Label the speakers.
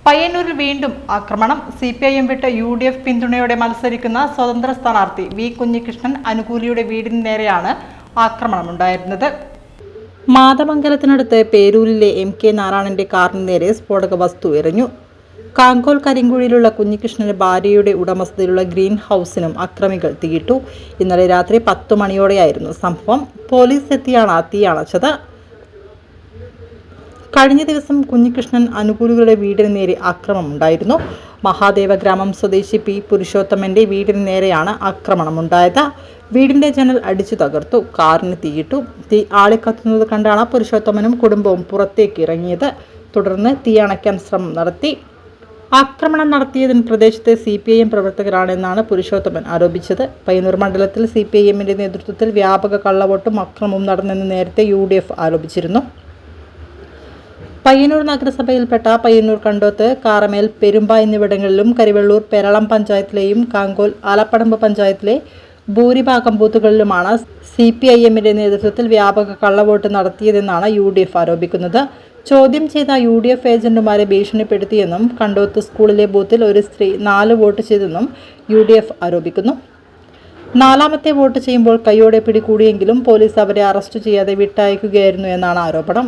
Speaker 1: പയ്യന്നൂരിൽ വീണ്ടും ആക്രമണം. CPIM വിട്ട് UDF പിന്തുണയോടെ മത്സരിക്കുന്ന സ്വതന്ത്ര സ്ഥാനാർത്ഥി വി കുഞ്ഞികൃഷ്ണൻ അനുകൂലിയുടെ വീടിന് നേരെയാണ് ആക്രമണമുണ്ടായിരുന്നത്. മാതമംഗലത്തിനടുത്ത് പേരൂരിലെ MK നാരായണന്റെ കാറിന് നേരെ സ്ഫോടക വസ്തു എറിഞ്ഞു. കാങ്കോൽ കരിങ്കുഴിയിലുള്ള കുഞ്ഞികൃഷ്ണന്റെ ഭാര്യയുടെ ഉടമസ്ഥതയിലുള്ള ഗ്രീൻ ഹൗസിനും അക്രമികൾ തീയിട്ടു. ഇന്നലെ രാത്രി 10 മണിയോടെയായിരുന്നു സംഭവം. പോലീസ് എത്തിയാണ് തീയണച്ചത്. കഴിഞ്ഞ ദിവസം കുഞ്ഞികൃഷ്ണൻ അനുകൂലികളുടെ വീടിന് നേരെ ആക്രമണമുണ്ടായിരുന്നു. മഹാദേവ ഗ്രാമം സ്വദേശി P പുരുഷോത്തമന്റെ വീടിന് നേരെയാണ് ആക്രമണമുണ്ടായത്. വീടിന്റെ ജനൽ അടിച്ചു തകർത്തു. കാറിന് തീയിട്ടു. തീ ആളിക്കത്തുന്നത് കണ്ടാണ് പുരുഷോത്തമനും കുടുംബവും പുറത്തേക്ക് ഇറങ്ങിയത്. തുടർന്ന് തീ അണയ്ക്കാൻ ശ്രമം നടത്തി. ആക്രമണം നടത്തിയതിന് പ്രദേശത്തെ CPIM പ്രവർത്തകരാണെന്നാണ് പുരുഷോത്തമൻ ആരോപിച്ചത്. പയ്യന്നൂർ മണ്ഡലത്തിൽ CPIMന്റെ നേതൃത്വത്തിൽ വ്യാപക കള്ളവോട്ടും അക്രമവും നടന്നെന്ന് നേരത്തെ UDF ആരോപിച്ചിരുന്നു. പയ്യന്നൂർ നഗരസഭയിൽപ്പെട്ട പയ്യന്നൂർ കണ്ടോത്ത്, കാറമേൽ, പെരുമ്പ എന്നിവിടങ്ങളിലും കരിവെള്ളൂർ, പെരളം പഞ്ചായത്തിലെയും കാങ്കോൽ, ആലപ്പടമ്പ് പഞ്ചായത്തിലെ ഭൂരിഭാഗം ബൂത്തുകളിലുമാണ് CPIMന്റെ നേതൃത്വത്തിൽ വ്യാപക കള്ളവോട്ട് നടത്തിയതെന്നാണ് UDF ആരോപിക്കുന്നത്. ചോദ്യം ചെയ്ത UDF ഏജന്റുമാരെ ഭീഷണിപ്പെടുത്തിയെന്നും കണ്ടോത്ത് സ്കൂളിലെ ബൂത്തിൽ ഒരു സ്ത്രീ 4 വോട്ട് ചെയ്തെന്നും UDF ആരോപിക്കുന്നു. 4ാമത്തെ വോട്ട് ചെയ്യുമ്പോൾ കൈയോടെ പിടികൂടിയെങ്കിലും പോലീസ് അവരെ അറസ്റ്റ് ചെയ്യാതെ വിട്ടയക്കുകയായിരുന്നു എന്നാണ് ആരോപണം.